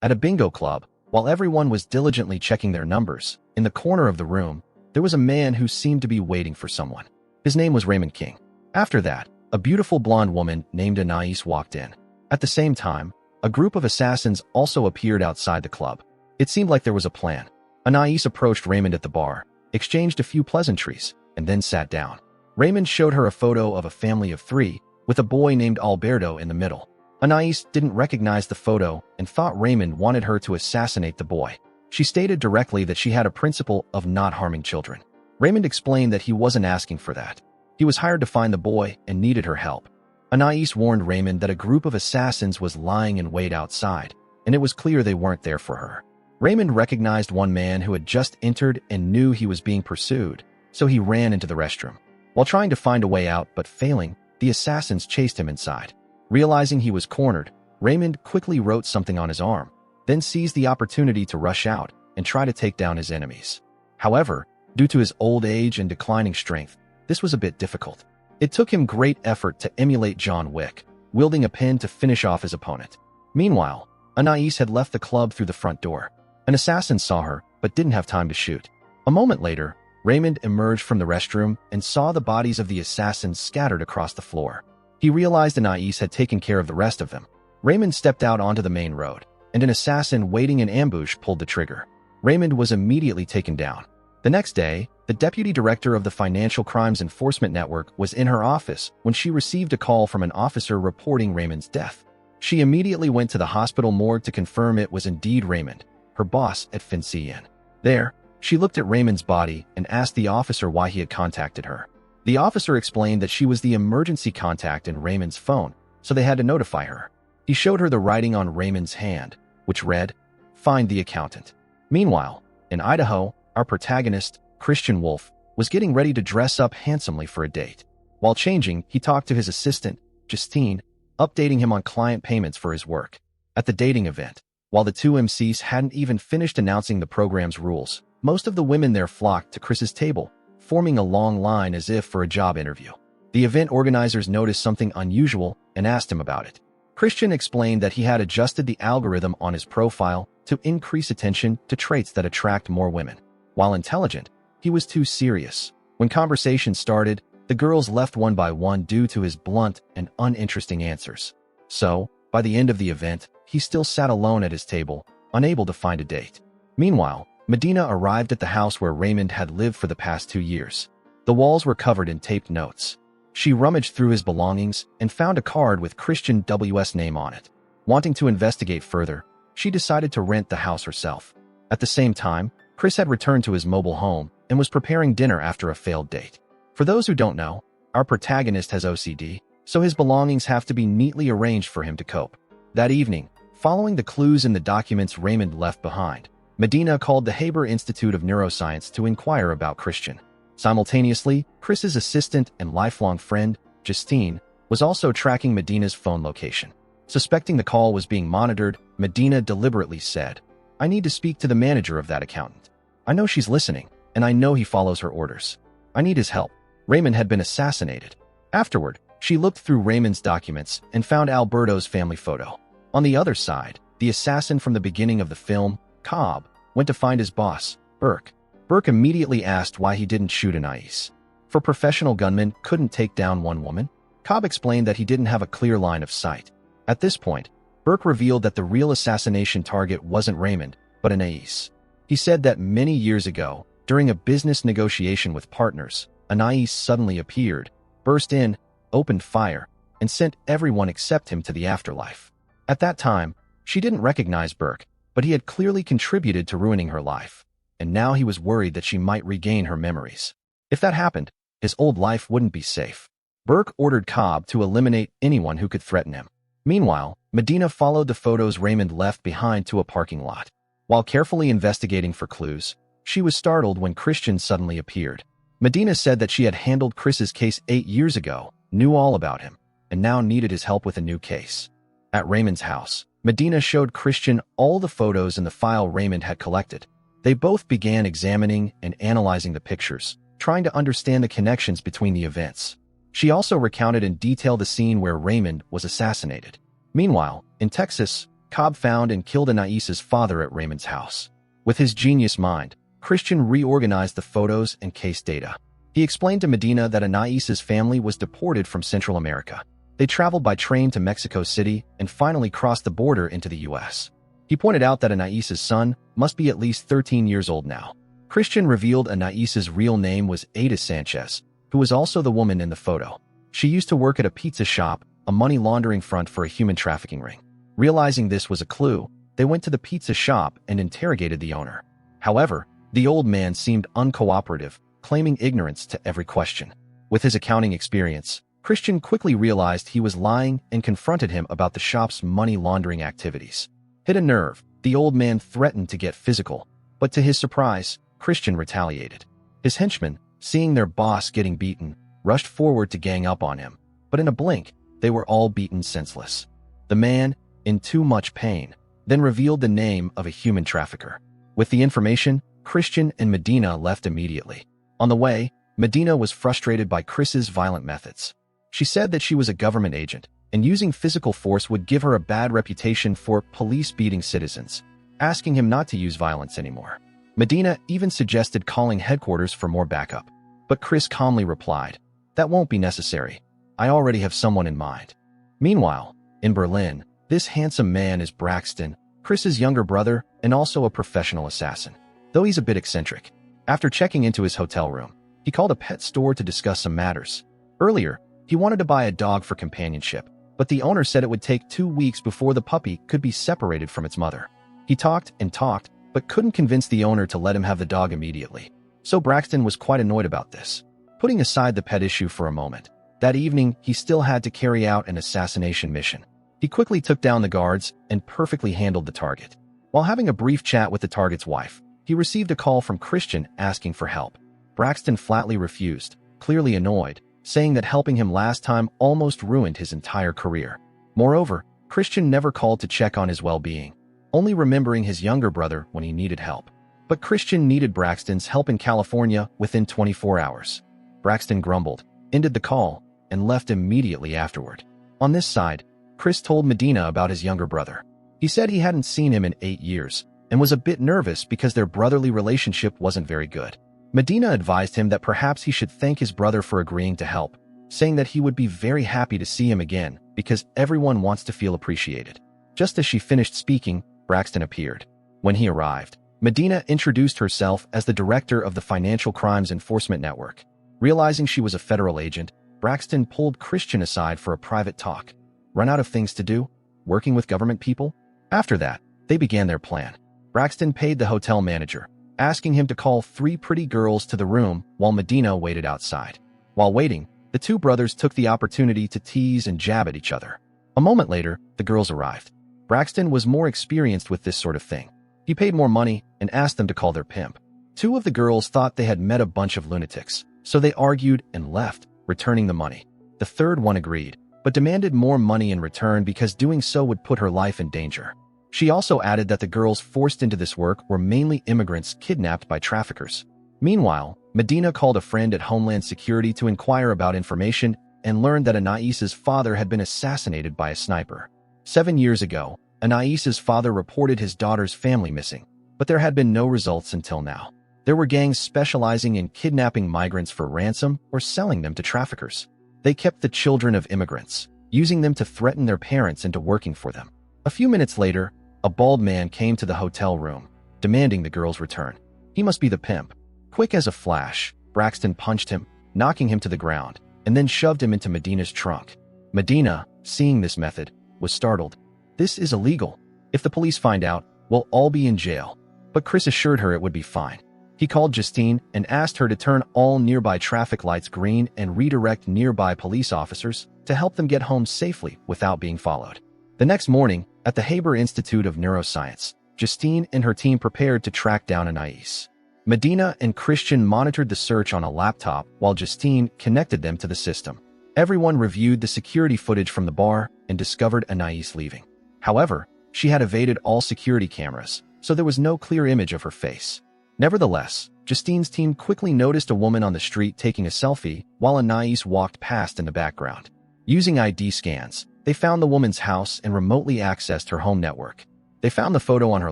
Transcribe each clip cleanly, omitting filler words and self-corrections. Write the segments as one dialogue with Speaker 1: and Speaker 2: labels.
Speaker 1: At a bingo club, while everyone was diligently checking their numbers, in the corner of the room, there was a man who seemed to be waiting for someone. His name was Raymond King. After that, a beautiful blonde woman named Anais walked in. At the same time, a group of assassins also appeared outside the club. It seemed like there was a plan. Anais approached Raymond at the bar, exchanged a few pleasantries, and then sat down. Raymond showed her a photo of a family of 3, with a boy named Alberto in the middle. Anais didn't recognize the photo and thought Raymond wanted her to assassinate the boy. She stated directly that she had a principle of not harming children. Raymond explained that he wasn't asking for that. He was hired to find the boy and needed her help. Anais warned Raymond that a group of assassins was lying in wait outside, and it was clear they weren't there for her. Raymond recognized one man who had just entered and knew he was being pursued, so he ran into the restroom. While trying to find a way out but failing, the assassins chased him inside. Realizing he was cornered, Raymond quickly wrote something on his arm, then seized the opportunity to rush out and try to take down his enemies. However, due to his old age and declining strength, this was a bit difficult. It took him great effort to emulate John Wick, wielding a pen to finish off his opponent. Meanwhile, Anais had left the club through the front door. An assassin saw her, but didn't have time to shoot. A moment later, Raymond emerged from the restroom and saw the bodies of the assassins scattered across the floor. He realized Anais had taken care of the rest of them. Raymond stepped out onto the main road, and an assassin waiting in ambush pulled the trigger. Raymond was immediately taken down. The next day, the deputy director of the Financial Crimes Enforcement Network was in her office when she received a call from an officer reporting Raymond's death. She immediately went to the hospital morgue to confirm it was indeed Raymond, her boss at FinCEN. There, she looked at Raymond's body and asked the officer why he had contacted her. The officer explained that she was the emergency contact in Raymond's phone, so they had to notify her. He showed her the writing on Raymond's hand, which read, "Find the accountant." Meanwhile, in Idaho, our protagonist, Christian Wolf, was getting ready to dress up handsomely for a date. While changing, he talked to his assistant, Justine, updating him on client payments for his work. At the dating event, while the two MCs hadn't even finished announcing the program's rules, most of the women there flocked to Chris's table, forming a long line as if for a job interview. The event organizers noticed something unusual and asked him about it. Christian explained that he had adjusted the algorithm on his profile to increase attention to traits that attract more women. While intelligent, he was too serious. When conversation started, the girls left one by one due to his blunt and uninteresting answers. So, by the end of the event, he still sat alone at his table, unable to find a date. Meanwhile, Medina arrived at the house where Raymond had lived for the past 2 years. The walls were covered in taped notes. She rummaged through his belongings and found a card with Christian W.'s name on it. Wanting to investigate further, she decided to rent the house herself. At the same time, Chris had returned to his mobile home and was preparing dinner after a failed date. For those who don't know, our protagonist has OCD, so his belongings have to be neatly arranged for him to cope. That evening, following the clues in the documents Raymond left behind, Medina called the Haber Institute of Neuroscience to inquire about Christian. Simultaneously, Chris's assistant and lifelong friend, Justine, was also tracking Medina's phone location. Suspecting the call was being monitored, Medina deliberately said, "I need to speak to the manager of that accountant. I know she's listening, and I know he follows her orders. I need his help." Raymond had been assassinated. Afterward, she looked through Raymond's documents and found Alberto's family photo. On the other side, the assassin from the beginning of the film, Cobb, went to find his boss, Burke. Burke immediately asked why he didn't shoot Anais. For professional gunmen couldn't take down one woman? Cobb explained that he didn't have a clear line of sight. At this point, Burke revealed that the real assassination target wasn't Raymond, but Anais. He said that many years ago, during a business negotiation with partners, Anais suddenly appeared, burst in, opened fire, and sent everyone except him to the afterlife. At that time, she didn't recognize Burke, but he had clearly contributed to ruining her life, and now he was worried that she might regain her memories. If that happened, his old life wouldn't be safe. Burke ordered Cobb to eliminate anyone who could threaten him. Meanwhile, Medina followed the photos Raymond left behind to a parking lot. While carefully investigating for clues, she was startled when Christian suddenly appeared. Medina said that she had handled Chris's case 8 years ago, knew all about him, and now needed his help with a new case. At Raymond's house, Medina showed Christian all the photos in the file Raymond had collected. They both began examining and analyzing the pictures, trying to understand the connections between the events. She also recounted in detail the scene where Raymond was assassinated. Meanwhile, in Texas, Cobb found and killed Anaisa's father at Raymond's house. With his genius mind, Christian reorganized the photos and case data. He explained to Medina that Anaisa's family was deported from Central America. They traveled by train to Mexico City and finally crossed the border into the U.S. He pointed out that Anaisa's son must be at least 13 years old now. Christian revealed Anaisa's real name was Ada Sanchez, who was also the woman in the photo. She used to work at a pizza shop, a money laundering front for a human trafficking ring. Realizing this was a clue, they went to the pizza shop and interrogated the owner. However, the old man seemed uncooperative, claiming ignorance to every question. With his accounting experience, Christian quickly realized he was lying and confronted him about the shop's money laundering activities. Hit a nerve, the old man threatened to get physical, but to his surprise, Christian retaliated. His henchmen, seeing their boss getting beaten, rushed forward to gang up on him, but in a blink, they were all beaten senseless. The man, in too much pain, then revealed the name of a human trafficker. With the information, Christian and Medina left immediately. On the way, Medina was frustrated by Chris's violent methods. She said that she was a government agent, and using physical force would give her a bad reputation for police beating citizens, asking him not to use violence anymore. Medina even suggested calling headquarters for more backup, but Chris calmly replied, "That won't be necessary. I already have someone in mind." Meanwhile, in Berlin, this handsome man is Braxton, Chris's younger brother and also a professional assassin, though he's a bit eccentric. After checking into his hotel room, he called a pet store to discuss some matters. Earlier, he wanted to buy a dog for companionship, but the owner said it would take 2 weeks before the puppy could be separated from its mother. He talked and talked, but couldn't convince the owner to let him have the dog immediately. So Braxton was quite annoyed about this. Putting aside the pet issue for a moment, that evening he still had to carry out an assassination mission. He quickly took down the guards and perfectly handled the target. While having a brief chat with the target's wife, he received a call from Christian asking for help. Braxton flatly refused, clearly annoyed, saying that helping him last time almost ruined his entire career. Moreover, Christian never called to check on his well-being, only remembering his younger brother when he needed help. But Christian needed Braxton's help in California within 24 hours. Braxton grumbled, ended the call, and left immediately afterward. On this side, Chris told Medina about his younger brother. He said he hadn't seen him in 8 years and was a bit nervous because their brotherly relationship wasn't very good. Medina advised him that perhaps he should thank his brother for agreeing to help, saying that he would be very happy to see him again because everyone wants to feel appreciated. Just as she finished speaking, Braxton appeared. When he arrived, Medina introduced herself as the director of the Financial Crimes Enforcement Network. Realizing she was a federal agent, Braxton pulled Christian aside for a private talk. Run out of things to do? Working with government people? After that, they began their plan. Braxton paid the hotel manager, asking him to call 3 pretty girls to the room while Medina waited outside. While waiting, the 2 brothers took the opportunity to tease and jab at each other. A moment later, the girls arrived. Braxton was more experienced with this sort of thing. He paid more money and asked them to call their pimp. 2 of the girls thought they had met a bunch of lunatics, so they argued and left, returning the money. The third one agreed, but demanded more money in return because doing so would put her life in danger. She also added that the girls forced into this work were mainly immigrants kidnapped by traffickers. Meanwhile, Medina called a friend at Homeland Security to inquire about information and learned that Anaisa's father had been assassinated by a sniper. 7 years ago, Anaisa's father reported his daughter's family missing, but there had been no results until now. There were gangs specializing in kidnapping migrants for ransom or selling them to traffickers. They kept the children of immigrants, using them to threaten their parents into working for them. A few minutes later, a bald man came to the hotel room, demanding the girls return. He must be the pimp. Quick as a flash, Braxton punched him, knocking him to the ground, and then shoved him into Medina's trunk. Medina, seeing this method, was startled. "This is illegal. If the police find out, we'll all be in jail." But Chris assured her it would be fine. He called Justine and asked her to turn all nearby traffic lights green and redirect nearby police officers to help them get home safely without being followed. The next morning, at the Haber Institute of Neuroscience, Justine and her team prepared to track down Anais. Medina and Christian monitored the search on a laptop while Justine connected them to the system. Everyone reviewed the security footage from the bar and discovered Anais leaving. However, she had evaded all security cameras, so there was no clear image of her face. Nevertheless, Justine's team quickly noticed a woman on the street taking a selfie while Anais walked past in the background. Using ID scans, They found the woman's house and remotely accessed her home network. They found the photo on her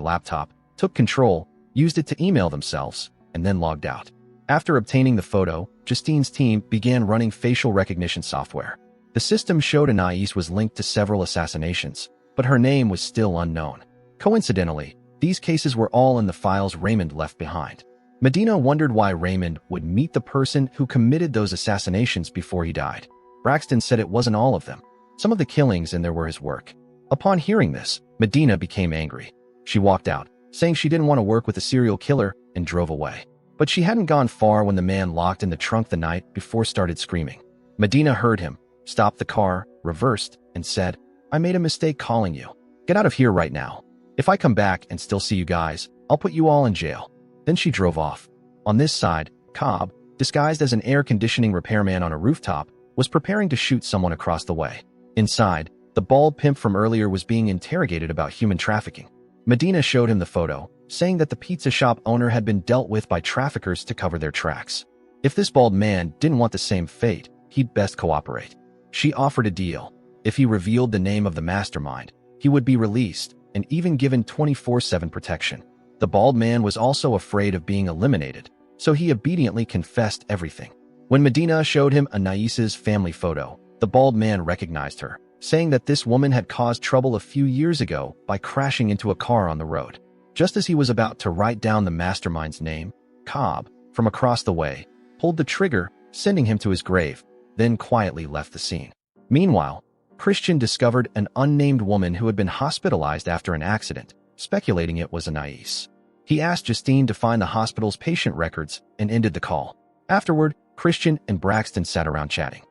Speaker 1: laptop, took control, used it to email themselves, and then logged out. After obtaining the photo, Justine's team began running facial recognition software. The system showed Anais was linked to several assassinations, but her name was still unknown. Coincidentally, these cases were all in the files Raymond left behind. Medina wondered why Raymond would meet the person who committed those assassinations before he died. Braxton said it wasn't all of them. Some of the killings in there were his work. Upon hearing this, Medina became angry. She walked out, saying she didn't want to work with a serial killer, and drove away. But she hadn't gone far when the man locked in the trunk the night before started screaming. Medina heard him, stopped the car, reversed, and said, "I made a mistake calling you. Get out of here right now. If I come back and still see you guys, I'll put you all in jail." Then she drove off. On this side, Cobb, disguised as an air conditioning repairman on a rooftop, was preparing to shoot someone across the way. Inside, the bald pimp from earlier was being interrogated about human trafficking. Medina showed him the photo, saying that the pizza shop owner had been dealt with by traffickers to cover their tracks. If this bald man didn't want the same fate, he'd best cooperate. She offered a deal. If he revealed the name of the mastermind, he would be released and even given 24/7 protection. The bald man was also afraid of being eliminated, so he obediently confessed everything. When Medina showed him Anais's family photo, the bald man recognized her, saying that this woman had caused trouble a few years ago by crashing into a car on the road. Just as he was about to write down the mastermind's name, Cobb, from across the way, pulled the trigger, sending him to his grave, then quietly left the scene. Meanwhile, Christian discovered an unnamed woman who had been hospitalized after an accident, speculating it was Anais. He asked Justine to find the hospital's patient records and ended the call. Afterward, Christian and Braxton sat around chatting.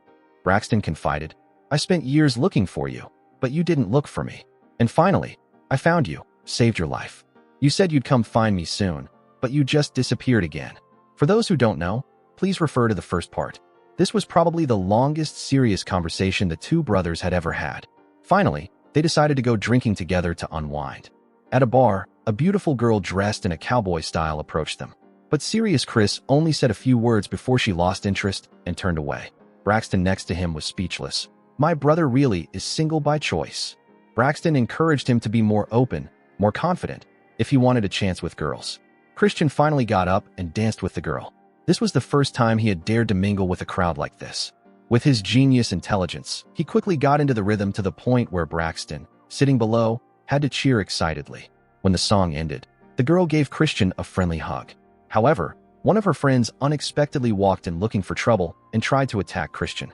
Speaker 1: Braxton confided, "I spent years looking for you, but you didn't look for me. And finally, I found you, saved your life. You said you'd come find me soon, but you just disappeared again." For those who don't know, please refer to the first part. This was probably the longest serious conversation the two brothers had ever had. Finally, they decided to go drinking together to unwind. At a bar, a beautiful girl dressed in a cowboy style approached them. But serious Chris only said a few words before she lost interest and turned away. Braxton next to him was speechless. "My brother really is single by choice." Braxton encouraged him to be more open, more confident, if he wanted a chance with girls. Christian finally got up and danced with the girl. This was the first time he had dared to mingle with a crowd like this. With his genius intelligence, he quickly got into the rhythm to the point where Braxton, sitting below, had to cheer excitedly. When the song ended, the girl gave Christian a friendly hug. However, one of her friends unexpectedly walked in looking for trouble and tried to attack Christian.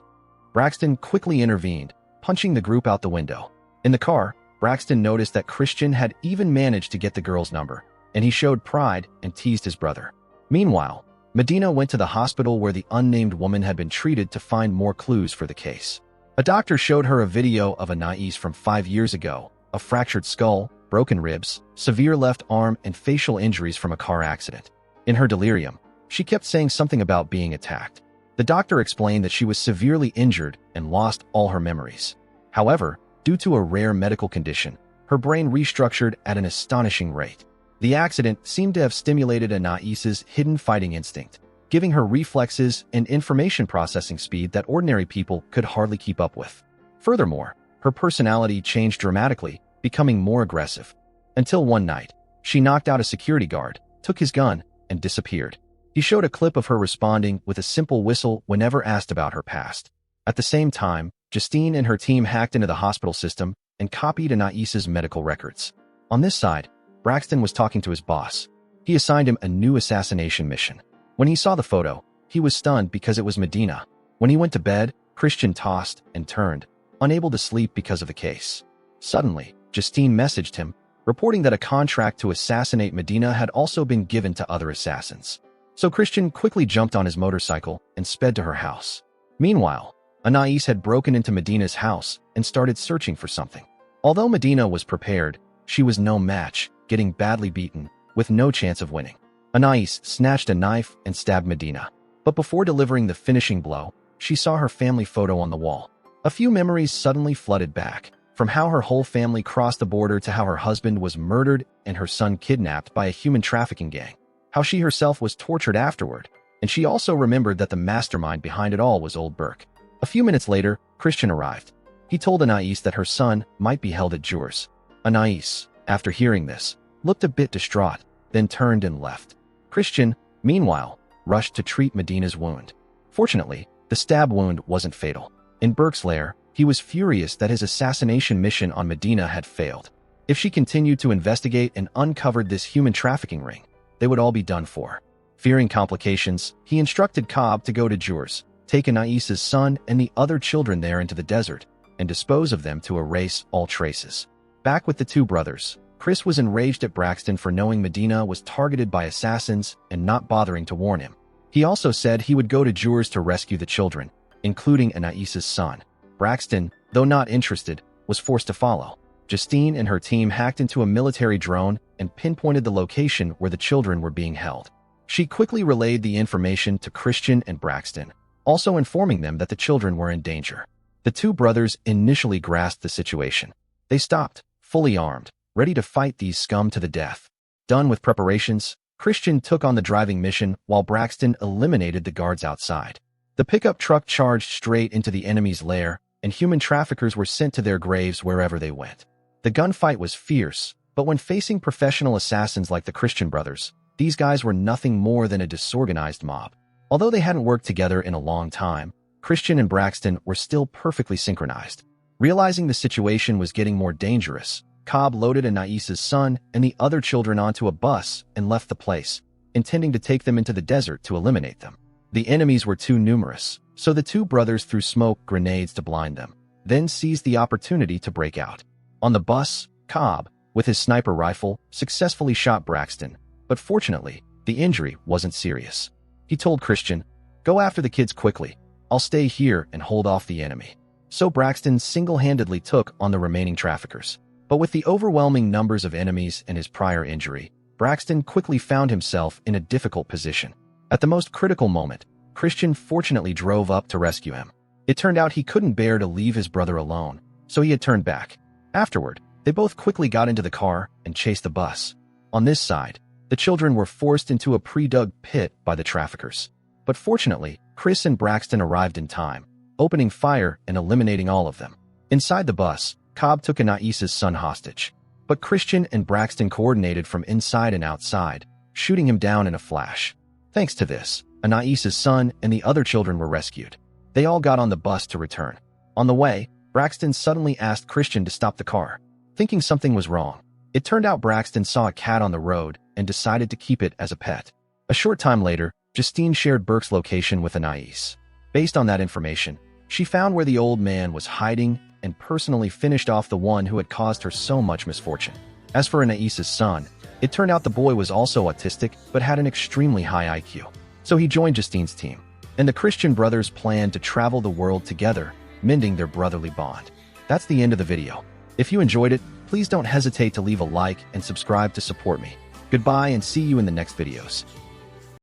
Speaker 1: Braxton quickly intervened, punching the group out the window. In the car, Braxton noticed that Christian had even managed to get the girl's number, and he showed pride and teased his brother. Meanwhile, Medina went to the hospital where the unnamed woman had been treated to find more clues for the case. A doctor showed her a video of Anais from 5 years ago, a fractured skull, broken ribs, severe left arm, and facial injuries from a car accident. In her delirium, she kept saying something about being attacked. The doctor explained that she was severely injured and lost all her memories. However, due to a rare medical condition, her brain restructured at an astonishing rate. The accident seemed to have stimulated Anais's hidden fighting instinct, giving her reflexes and information processing speed that ordinary people could hardly keep up with. Furthermore, her personality changed dramatically, becoming more aggressive. Until one night, she knocked out a security guard, took his gun, and disappeared. He showed a clip of her responding with a simple whistle whenever asked about her past. At the same time, Justine and her team hacked into the hospital system and copied Anais's medical records. On this side, Braxton was talking to his boss. He assigned him a new assassination mission. When he saw the photo, he was stunned because it was Medina. When he went to bed, Christian tossed and turned, unable to sleep because of the case. Suddenly, Justine messaged him, reporting that a contract to assassinate Medina had also been given to other assassins. So Christian quickly jumped on his motorcycle and sped to her house. Meanwhile, Anais had broken into Medina's house and started searching for something. Although Medina was prepared, she was no match, getting badly beaten, with no chance of winning. Anais snatched a knife and stabbed Medina. But before delivering the finishing blow, she saw her family photo on the wall. A few memories suddenly flooded back, from how her whole family crossed the border to how her husband was murdered and her son kidnapped by a human trafficking gang, how she herself was tortured afterward, and she also remembered that the mastermind behind it all was old Burke. A few minutes later, Christian arrived. He told Anais that her son might be held at Jurs. Anais, after hearing this, looked a bit distraught, then turned and left. Christian, meanwhile, rushed to treat Medina's wound. Fortunately, the stab wound wasn't fatal. In Burke's lair, he was furious that his assassination mission on Medina had failed. If she continued to investigate and uncovered this human trafficking ring, they would all be done for. Fearing complications, he instructed Cobb to go to Jurs, take Anais's son and the other children there into the desert, and dispose of them to erase all traces. Back with the two brothers, Chris was enraged at Braxton for knowing Medina was targeted by assassins and not bothering to warn him. He also said he would go to Jurs to rescue the children, including Anais's son. Braxton, though not interested, was forced to follow. Justine and her team hacked into a military drone and pinpointed the location where the children were being held. She quickly relayed the information to Christian and Braxton, also informing them that the children were in danger. The two brothers initially grasped the situation. They stopped, fully armed, ready to fight these scum to the death. Done with preparations, Christian took on the driving mission while Braxton eliminated the guards outside. The pickup truck charged straight into the enemy's lair, and human traffickers were sent to their graves wherever they went. The gunfight was fierce, but when facing professional assassins like the Christian brothers, these guys were nothing more than a disorganized mob. Although they hadn't worked together in a long time, Christian and Braxton were still perfectly synchronized. Realizing the situation was getting more dangerous, Cobb loaded Anais's son and the other children onto a bus and left the place, intending to take them into the desert to eliminate them. The enemies were too numerous, so the two brothers threw smoke grenades to blind them, then seized the opportunity to break out. On the bus, Cobb, with his sniper rifle, successfully shot Braxton, but fortunately, the injury wasn't serious. He told Christian, "Go after the kids quickly. I'll stay here and hold off the enemy." So Braxton single-handedly took on the remaining traffickers. But with the overwhelming numbers of enemies and his prior injury, Braxton quickly found himself in a difficult position. At the most critical moment, Christian fortunately drove up to rescue him. It turned out he couldn't bear to leave his brother alone, so he had turned back. Afterward, they both quickly got into the car and chased the bus. On this side, the children were forced into a pre-dug pit by the traffickers. But fortunately, Chris and Braxton arrived in time, opening fire and eliminating all of them. Inside the bus, Cobb took Anais's son hostage. But Christian and Braxton coordinated from inside and outside, shooting him down in a flash. Thanks to this, Anais's son and the other children were rescued. They all got on the bus to return. On the way, Braxton suddenly asked Christian to stop the car, thinking something was wrong. It turned out Braxton saw a cat on the road and decided to keep it as a pet. A short time later, Justine shared Burke's location with Anais. Based on that information, she found where the old man was hiding and personally finished off the one who had caused her so much misfortune. As for Anais's son, it turned out the boy was also autistic but had an extremely high IQ. So he joined Justine's team, and the Christian brothers planned to travel the world together, mending their brotherly bond. That's the end of the video. If you enjoyed it, please don't hesitate to leave a like and subscribe to support me. Goodbye and see you in the next videos.